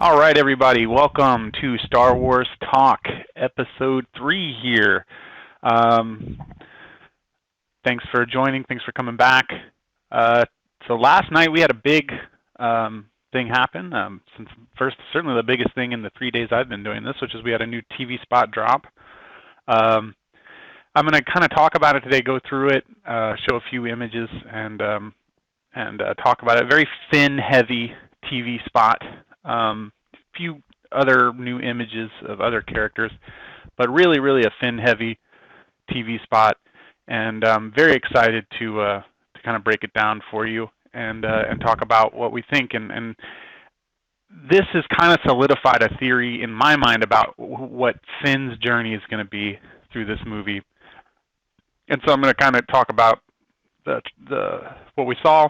All right, everybody, welcome to Star Wars Talk, Episode 3 here. Um, Thanks for joining. Thanks for coming back. So last night we had a big thing happen. Certainly the biggest thing in the 3 days I've been doing this, which is we had a new TV spot drop. Um, I'm going to kind of talk about it today, go through it, show a few images, and talk about it. Very Finn-heavy TV spot. Few other new images of other characters, but really a Finn-heavy TV spot, and I'm very excited to kind of break it down for you and talk about what we think. And this has kind of solidified a theory in my mind about what Finn's journey is going to be through this movie. And so I'm going to kind of talk about what we saw,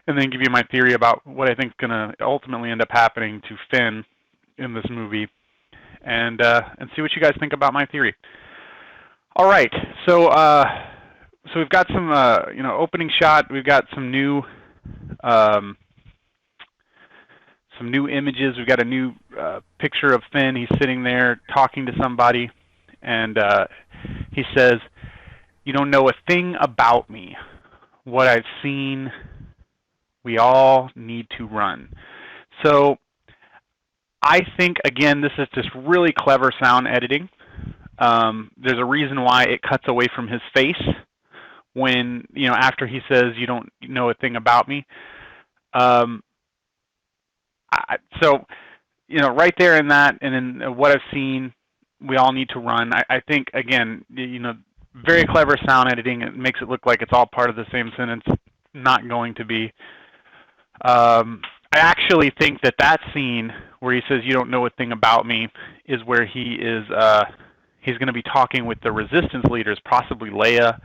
and then give you my theory about what I think is going to ultimately end up happening to Finn in this movie, and see what you guys think about my theory. All right, so we've got some opening shot. We've got some new images. We've got a new picture of Finn. He's sitting there talking to somebody, and he says, "You don't know a thing about me. What I've seen, we all need to run." So I think, again, this is just really clever sound editing. There's a reason why it cuts away from his face when, after he says, "You don't know a thing about me." Right there in that, and in what I've seen, we all need to run. I think, again, very clever sound editing. It makes it look like it's all part of the same sentence. Not going to be. I actually think that scene where he says, "You don't know a thing about me," is where he's going to be talking with the Resistance leaders, possibly Leia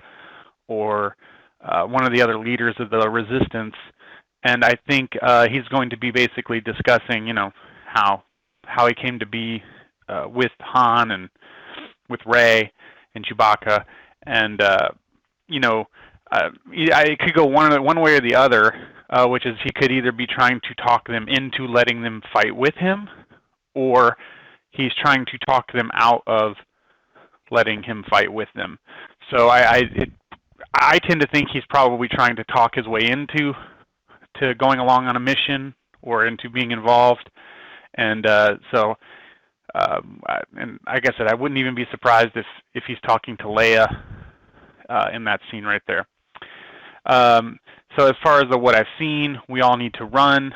or one of the other leaders of the Resistance. And I think he's going to be basically discussing, how he came to be with Han and with Rey and Chewbacca, and it could go one way or the other, which is he could either be trying to talk them into letting them fight with him, or he's trying to talk them out of letting him fight with them. So I tend to think he's probably trying to talk his way into going along on a mission or into being involved, and and like I said, I wouldn't even be surprised if he's talking to Leia in that scene right there. So as far as what I've seen, we all need to run.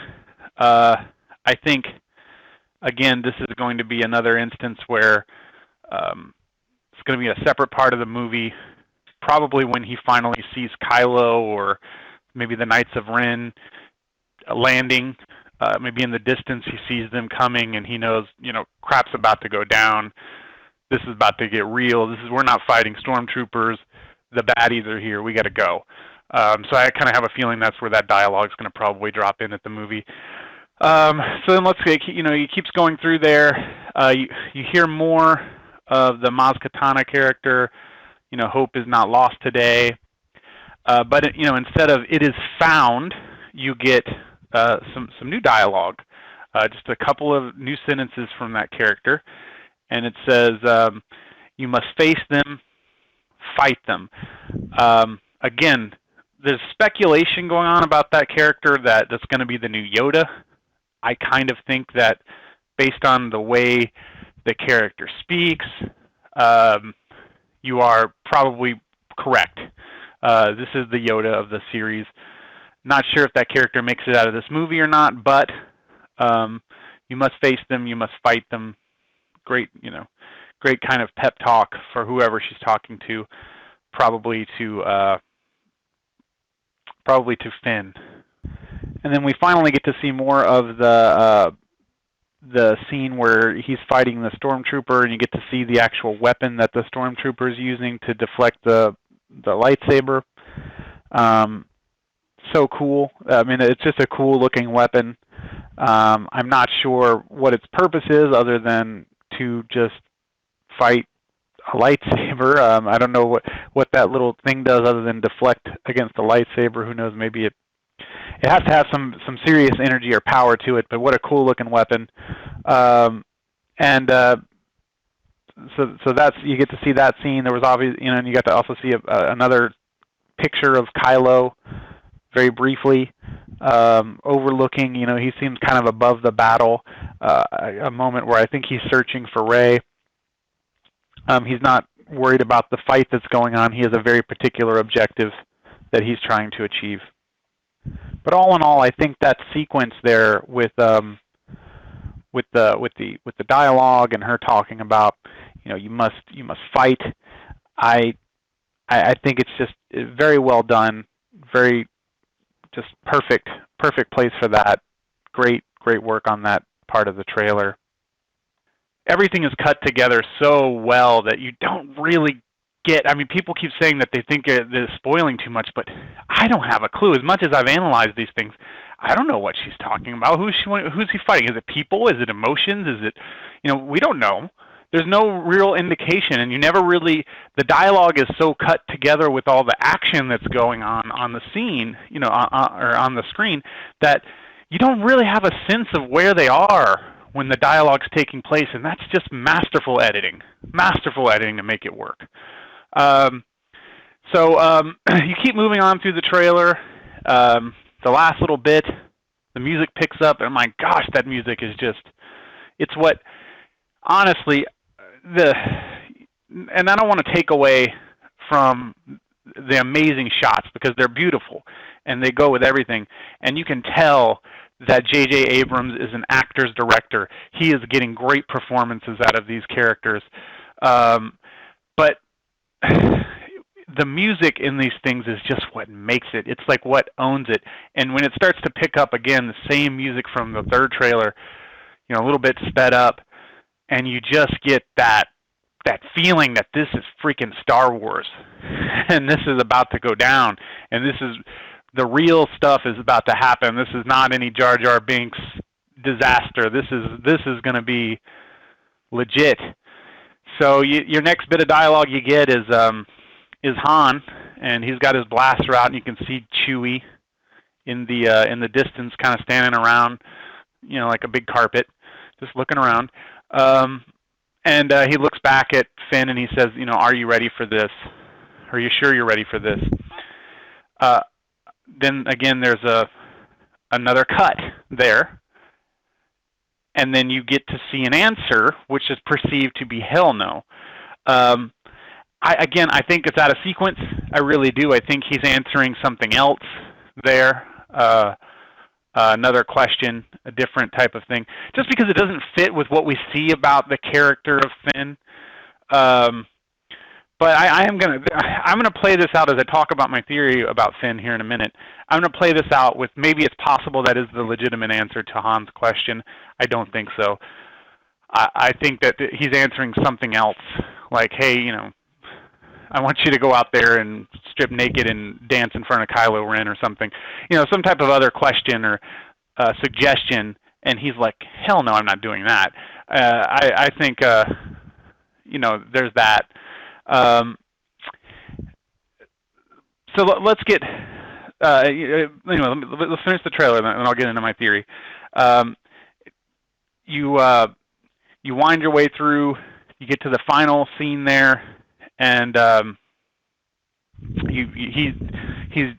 I think, again, this is going to be another instance where it's going to be a separate part of the movie, probably when he finally sees Kylo or maybe the Knights of Ren landing. Maybe in the distance he sees them coming and he knows, crap's about to go down. This is about to get real. We're not fighting stormtroopers. The baddies are here. We got to go. So I kind of have a feeling that's where that dialogue is going to probably drop in at the movie. So then let's say, he keeps going through there. You hear more of the Maz Kanata character. Hope is not lost today. But instead of "it is found," you get some new dialogue. Just a couple of new sentences from that character, and it says, "You must face them, fight them." Again, there's speculation going on about that character that's going to be the new Yoda. I kind of think that based on the way the character speaks, you are probably correct. This is the Yoda of the series. Not sure if that character makes it out of this movie or not, but you must face them, you must fight them. Great kind of pep talk for whoever she's talking to, probably to Finn. And then we finally get to see more of the scene where he's fighting the stormtrooper, and you get to see the actual weapon that the stormtrooper is using to deflect the lightsaber. So cool. I mean, it's just a cool looking weapon. I'm not sure what its purpose is other than to just fight a lightsaber. I don't know what that little thing does other than deflect against the lightsaber. Who knows? Maybe it has to have some serious energy or power to it. But what a cool looking weapon. And so that's, you get to see that scene. There was obviously, and you got to also see another picture of Kylo very briefly, overlooking. He seems kind of above the battle. A moment where I think he's searching for Rey. He's not worried about the fight that's going on. He has a very particular objective that he's trying to achieve. But all in all, I think that sequence there with the dialogue and her talking about, you must fight. I think it's just very well done, very just perfect place for that. Great work on that part of the trailer. Everything is cut together so well that you don't really get, I mean, people keep saying that they think they're spoiling too much, but I don't have a clue. As much as I've analyzed these things, I don't know what she's talking about. Who's he fighting? Is it people? Is it emotions? Is it, we don't know. There's no real indication, and you never really, the dialogue is so cut together with all the action that's going on the scene, or on the screen, that you don't really have a sense of where they are when the dialogue's taking place, and that's just masterful editing to make it work. So you keep moving on through the trailer. The last little bit, the music picks up, and my gosh, that music is just, it's what, honestly, and I don't want to take away from the amazing shots, because they're beautiful, and they go with everything, and you can tell that J.J. Abrams is an actor's director. He is getting great performances out of these characters. But the music in these things is just what makes it. It's like what owns it. And when it starts to pick up again, the same music from the third trailer, a little bit sped up, and you just get that feeling that this is freaking Star Wars, and this is about to go down, and this is, the real stuff is about to happen. This is not any Jar Jar Binks disaster. This is going to be legit. So your next bit of dialogue you get is Han, and he's got his blaster out, and you can see Chewie in the distance, kind of standing around, like a big carpet, just looking around. And he looks back at Finn and he says, are you ready for this? Are you sure you're ready for this? Then again, there's another cut there, and then you get to see an answer, which is perceived to be hell no. I think it's out of sequence. I really do. I think he's answering something else there. Another question, a different type of thing, just because it doesn't fit with what we see about the character of Finn. But I'm gonna play this out as I talk about my theory about Finn here in a minute. I'm gonna play this out with, maybe it's possible that is the legitimate answer to Han's question. I don't think so. I think that he's answering something else, like, hey, I want you to go out there and strip naked and dance in front of Kylo Ren or something. Some type of other question or suggestion, and he's like, hell no, I'm not doing that. I think, there's that. So let's get, let's finish the trailer, and I'll get into my theory. You wind your way through, you get to the final scene there, and he's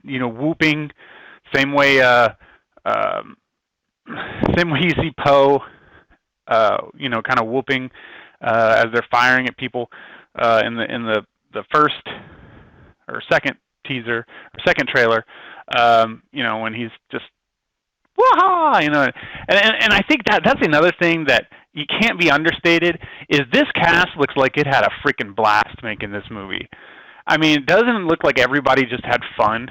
whooping, same way you see Poe, kind of whooping as they're firing at people in the first or second teaser or second trailer, when he's just wah, and I think that's another thing that you can't be understated, is this cast looks like it had a freaking blast making this movie. I mean, it doesn't look like everybody just had fun.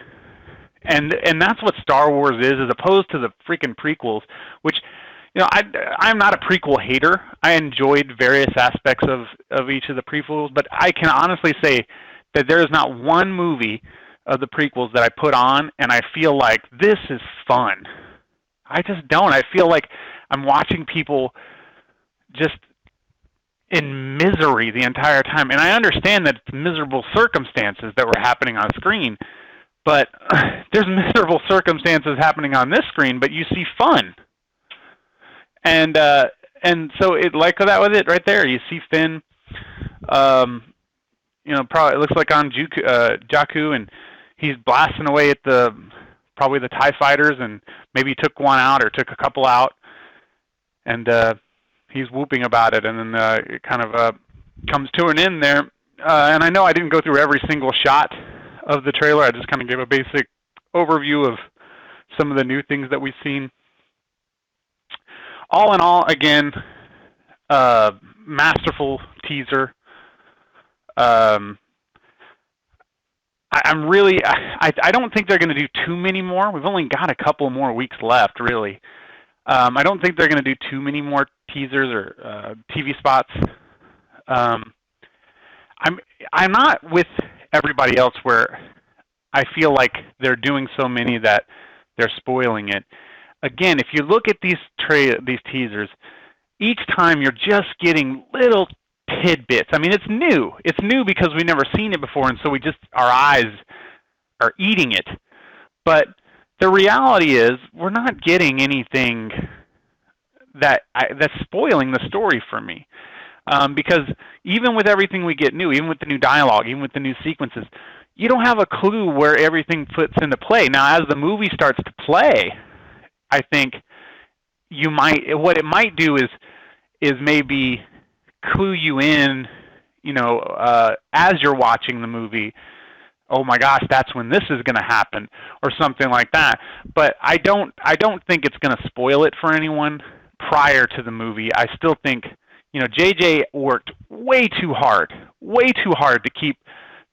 And that's what Star Wars is, as opposed to the freaking prequels, which, I'm not a prequel hater. I enjoyed various aspects of each of the prequels, but I can honestly say that there is not one movie of the prequels that I put on and I feel like this is fun. I just don't. I feel like I'm watching people just in misery the entire time. And I understand that it's miserable circumstances that were happening on screen, but there's miserable circumstances happening on this screen, but you see fun. And so it like that with it right there. You see Finn, you know, probably it looks like on Jakku, and he's blasting away at probably the TIE fighters, and maybe he took one out or took a couple out, and he's whooping about it, and then it kind of comes to an end there. And I know I didn't go through every single shot of the trailer. I just kind of gave a basic overview of some of the new things that we've seen. All in all, again, masterful teaser. I don't think they're going to do too many more. We've only got a couple more weeks left, really. I don't think they're going to do too many more teasers or TV spots. I'm not with everybody else where I feel like they're doing so many that they're spoiling it. Again, if you look at these teasers, each time you're just getting little tidbits. I mean, it's new. It's new because we've never seen it before, and so our eyes are eating it. But the reality is, we're not getting anything that's spoiling the story for me. Because even with everything we get new, even with the new dialogue, even with the new sequences, you don't have a clue where everything fits into play. Now, as the movie starts to play, I think what it might do is maybe clue you in, you know, as you're watching the movie. Oh my gosh, that's when this is going to happen, or something like that. But I don't think it's going to spoil it for anyone prior to the movie. I still think, you know, JJ worked way too hard to keep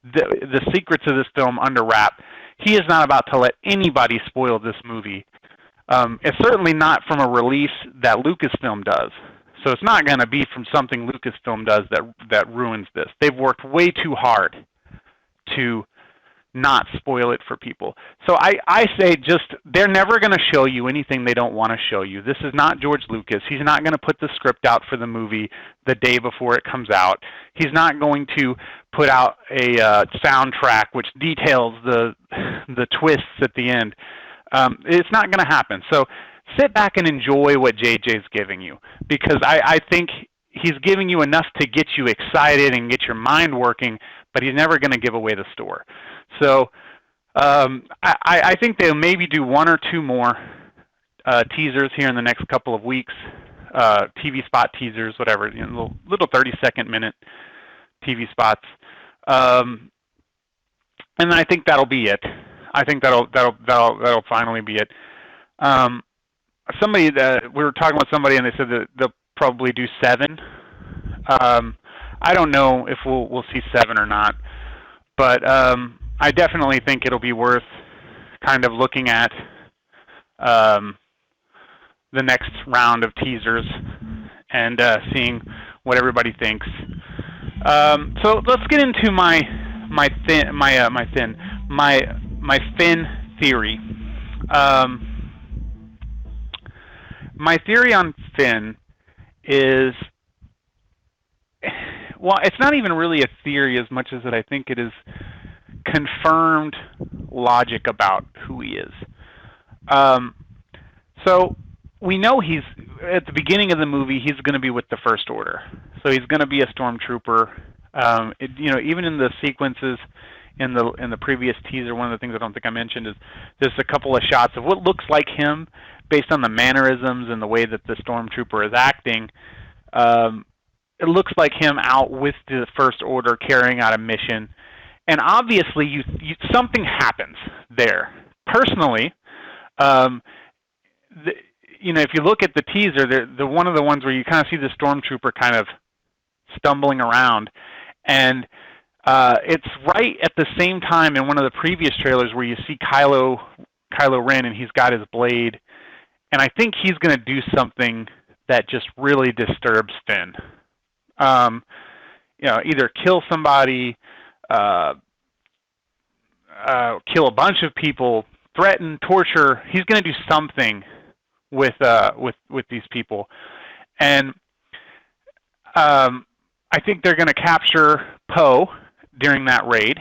the secrets of this film under wrap. He is not about to let anybody spoil this movie. It's certainly not from a release that Lucasfilm does. So it's not going to be from something Lucasfilm does that ruins this. They've worked way too hard to not spoil it for people. So I say they're never going to show you anything they don't want to show you. This is not George Lucas. He's not going to put the script out for the movie the day before it comes out. He's not going to put out a soundtrack which details the twists at the end. It's not going to happen. So sit back and enjoy what JJ's giving you, because I think he's giving you enough to get you excited and get your mind working, but he's never going to give away the store. So I think they'll maybe do one or two more teasers here in the next couple of weeks, TV spot teasers, whatever, you know, little 30-second minute TV spots, and then I think that'll be it. I think that'll finally be it. We were talking with somebody, and they said that they'll probably do 7. I don't know if we'll see 7 or not, but I definitely think it'll be worth kind of looking at the next round of teasers and seeing what everybody thinks. So let's get into my Finn theory. My theory on Finn is, well, it's not even really a theory as much as that I think it is confirmed logic about who he is. So we know he's, at the beginning of the movie, he's going to be with the First Order. So he's going to be a stormtrooper. You know, even in the sequences in the previous teaser, one of the things I don't think I mentioned is there's a couple of shots of what looks like him based on the mannerisms and the way that the stormtrooper is acting. It looks like him out with the First Order carrying out a mission. And obviously, something happens there. Personally, you know, if you look at the teaser, the one of the ones where you kind of see the stormtrooper kind of stumbling around, and it's right at the same time in one of the previous trailers where you see Kylo Ren, and he's got his blade, and I think he's going to do something that just really disturbs Finn. You know, either kill somebody, kill a bunch of people, threaten, torture. He's going to do something with these people, and I think they're going to capture Poe during that raid.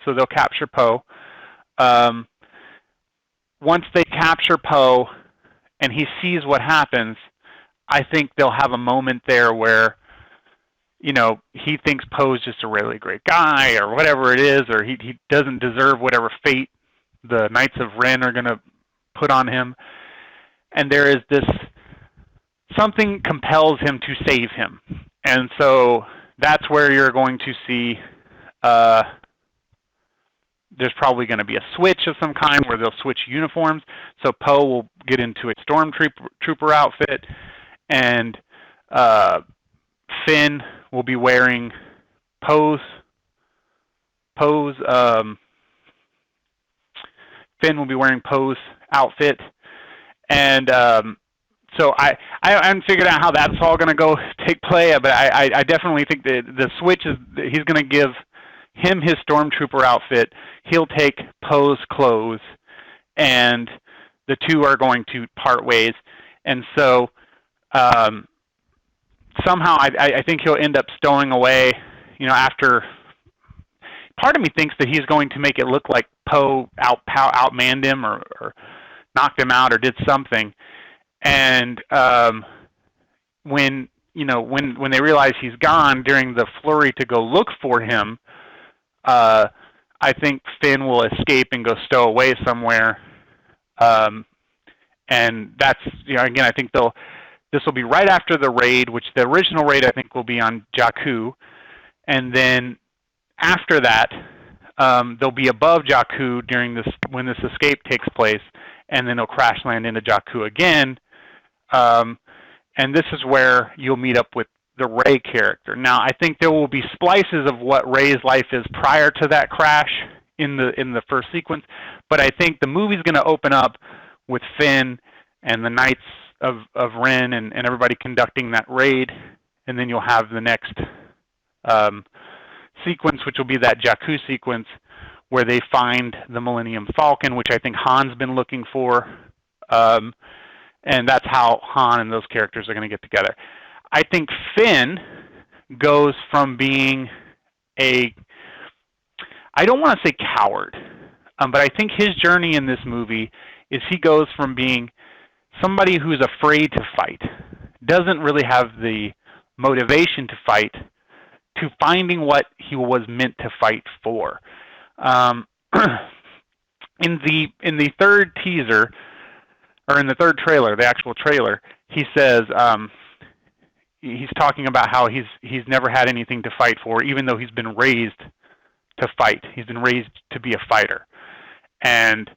So they'll capture Poe. um, once they capture Poe and he sees what happens, I think they'll have a moment there where, you know, he thinks Poe's just a really great guy or whatever it is, or he doesn't deserve whatever fate the Knights of Ren are going to put on him. And there is this, something compels him to save him. And so that's where you're going to see, there's probably going to be a switch of some kind where they'll switch uniforms. So Poe will get into a stormtrooper outfit, and Finn will be wearing Poe's outfit, and so I haven't figured out how that's all going to go take play, but I definitely think that the switch is he's going to give him his stormtrooper outfit. He'll take Poe's clothes, and the two are going to part ways. And so somehow I think he'll end up stowing away, you know, after. Part of me thinks that he's going to make it look like Poe outmanned him or knocked him out or did something. And when they realize he's gone during the flurry to go look for him, I think Finn will escape and go stow away somewhere. And that's, you know, again, I think this will be right after the raid, which the original raid I think will be on Jakku, and then after that, they'll be above Jakku when this escape takes place, and then they'll crash land into Jakku again. And this is where you'll meet up with the Rey character. Now, I think there will be splices of what Rey's life is prior to that crash in the first sequence, but I think the movie's going to open up with Finn and the Knights of Ren and everybody conducting that raid, and then you'll have the next sequence, which will be that Jakku sequence where they find the Millennium Falcon, which I think Han's been looking for, and that's how Han and those characters are going to get together. I think Finn goes from being I don't want to say coward, but I think his journey in this movie is he goes from being somebody who's afraid to fight, doesn't really have the motivation to fight, to finding what he was meant to fight for. In the third teaser, or in the third trailer, the actual trailer, he says he's talking about how he's never had anything to fight for, even though he's been raised to fight. He's been raised to be a fighter. And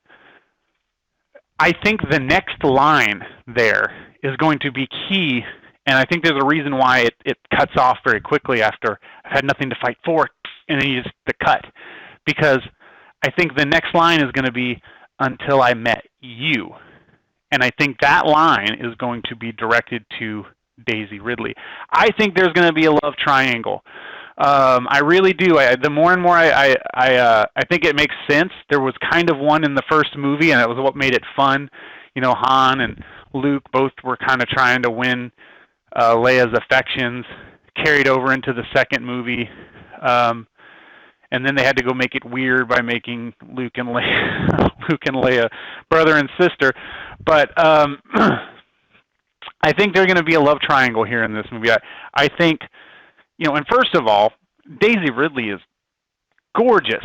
I think the next line there is going to be key, and I think there's a reason why it cuts off very quickly after I've had nothing to fight for, and then you just the cut. Because I think the next line is going to be, until I met you. And I think that line is going to be directed to Daisy Ridley. I think there's going to be a love triangle. I really do. The more and more I think it makes sense. There was kind of one in the first movie, and it was what made it fun. You know, Han and Luke both were kind of trying to win Leia's affections, carried over into the second movie. And then they had to go make it weird by making Luke and Leia brother and sister. But I think they're going to be a love triangle here in this movie. I think, you know, and first of all, Daisy Ridley is gorgeous.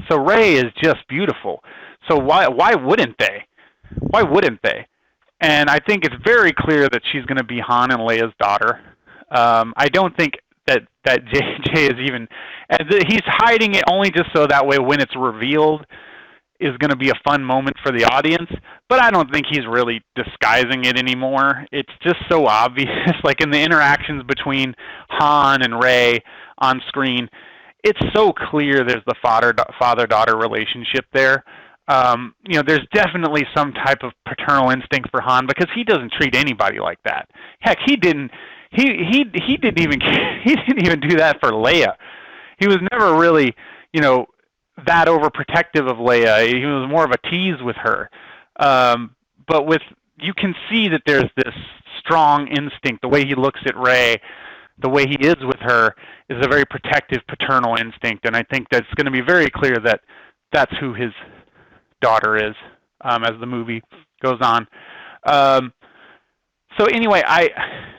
So Rey is just beautiful. So why wouldn't they? Why wouldn't they? And I think it's very clear that she's going to be Han and Leia's daughter. I don't think that JJ is even, he's hiding it only just so that way when it's revealed is going to be a fun moment for the audience, but I don't think he's really disguising it anymore. It's just so obvious, like in the interactions between Han and Rey on screen, it's so clear there's the father-daughter relationship there. You know, there's definitely some type of paternal instinct for Han because he doesn't treat anybody like that. Heck, he didn't even do that for Leia. He was never really, you know, that overprotective of Leia. He was more of a tease with her. But you can see that there's this strong instinct. The way he looks at Rey, the way he is with her, is a very protective paternal instinct. And I think that's going to be very clear that that's who his daughter is as the movie goes on. So anyway,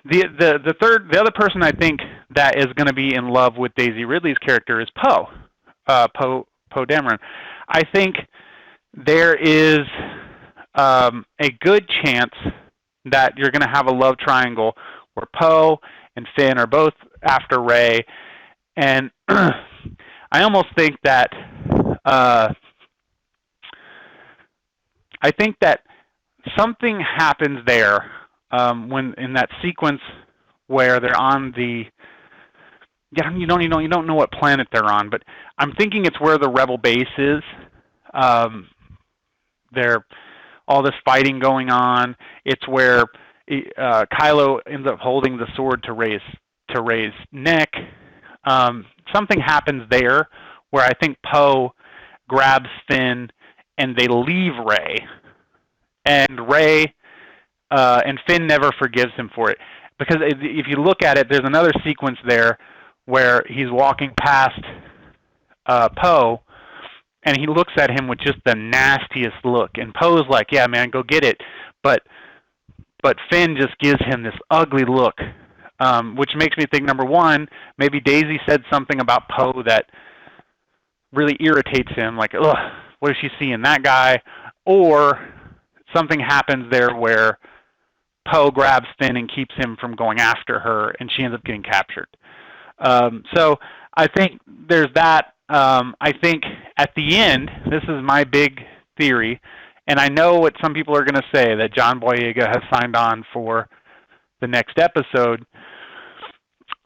the other person I think that is going to be in love with Daisy Ridley's character is Poe Dameron. I think there is a good chance that you're going to have a love triangle where Poe and Finn are both after Rey, and I almost think that something happens there when in that sequence where they're on the you don't know what planet they're on, but I'm thinking it's where the rebel base is. There all this fighting going on. It's where Kylo ends up holding the sword to Rey's neck. Something happens there where I think Poe grabs Finn and they leave Rey, and Rey and Finn never forgives him for it. Because if you look at it, there's another sequence there where he's walking past Poe, and he looks at him with just the nastiest look. And Poe's like, "Yeah, man, go get it," but Finn just gives him this ugly look, which makes me think, number one, maybe Daisy said something about Poe that really irritates him, like, "Ugh, what does she see in that guy?" Or something happens there where Poe grabs Finn and keeps him from going after her, and she ends up getting captured. So I think there's that. I think at the end, this is my big theory, and I know what some people are going to say, that John Boyega has signed on for the next episode.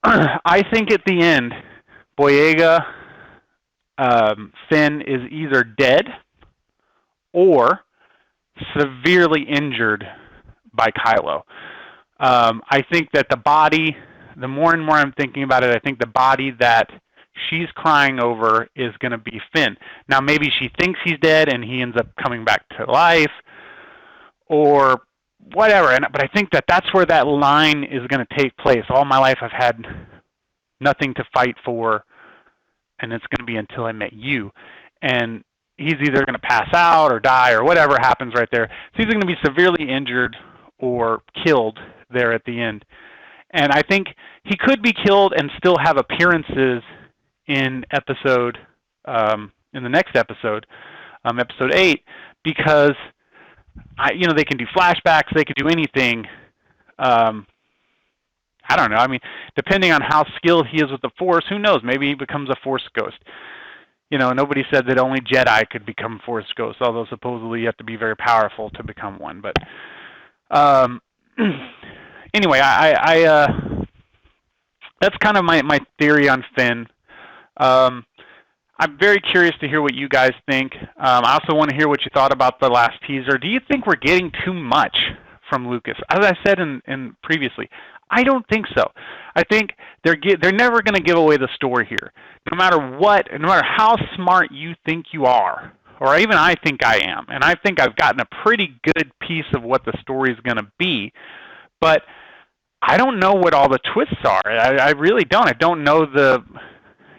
I think at the end, Boyega, Finn is either dead or severely injured by Kylo. I think that the body, the more and more I'm thinking about it, I think the body that she's crying over is going to be Finn. Now, maybe she thinks he's dead and he ends up coming back to life or whatever. But I think that that's where that line is going to take place. All my life I've had nothing to fight for, and it's going to be until I met you. And he's either going to pass out or die or whatever happens right there. So he's going to be severely injured or killed there at the end. And I think he could be killed and still have appearances in episode, in the next episode, episode 8, because they can do flashbacks, they could do anything. I don't know. I mean, depending on how skilled he is with the Force, who knows? Maybe he becomes a Force ghost. Nobody said that only Jedi could become Force ghosts, although supposedly you have to be very powerful to become one. But anyway, I that's kind of my theory on Finn. I'm very curious to hear what you guys think. I also want to hear what you thought about the last teaser. Do you think we're getting too much from Lucas? As I said in previously, I don't think so. I think they're never going to give away the story here. No matter what, no matter how smart you think you are, or even I think I am, and I think I've gotten a pretty good piece of what the story is going to be, but I don't know what all the twists are. I really don't. I don't know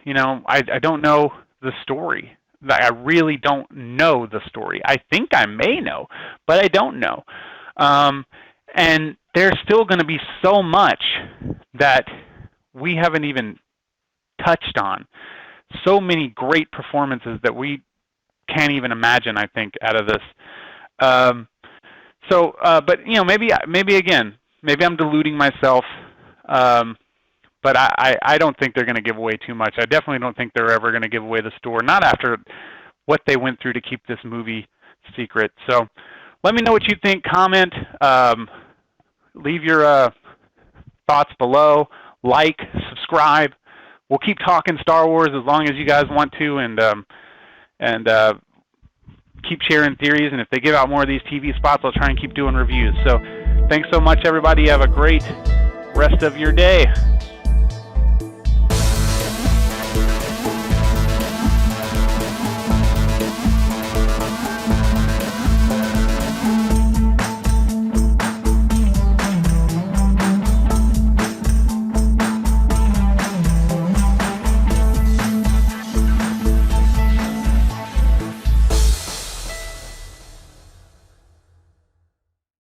I don't know the story. I really don't know the story. I think I may know, but I don't know. And there's still going to be so much that we haven't even touched on. So many great performances that we can't even imagine, I think, out of this. But maybe again, maybe I'm deluding myself. But I don't think they're going to give away too much. I definitely don't think they're ever going to give away the story, not after what they went through to keep this movie secret. So let me know what you think. Comment. Leave your thoughts below. Like, subscribe. We'll keep talking Star Wars as long as you guys want to, and keep sharing theories. And if they give out more of these TV spots, I'll try and keep doing reviews. So thanks so much, everybody. Have a great rest of your day.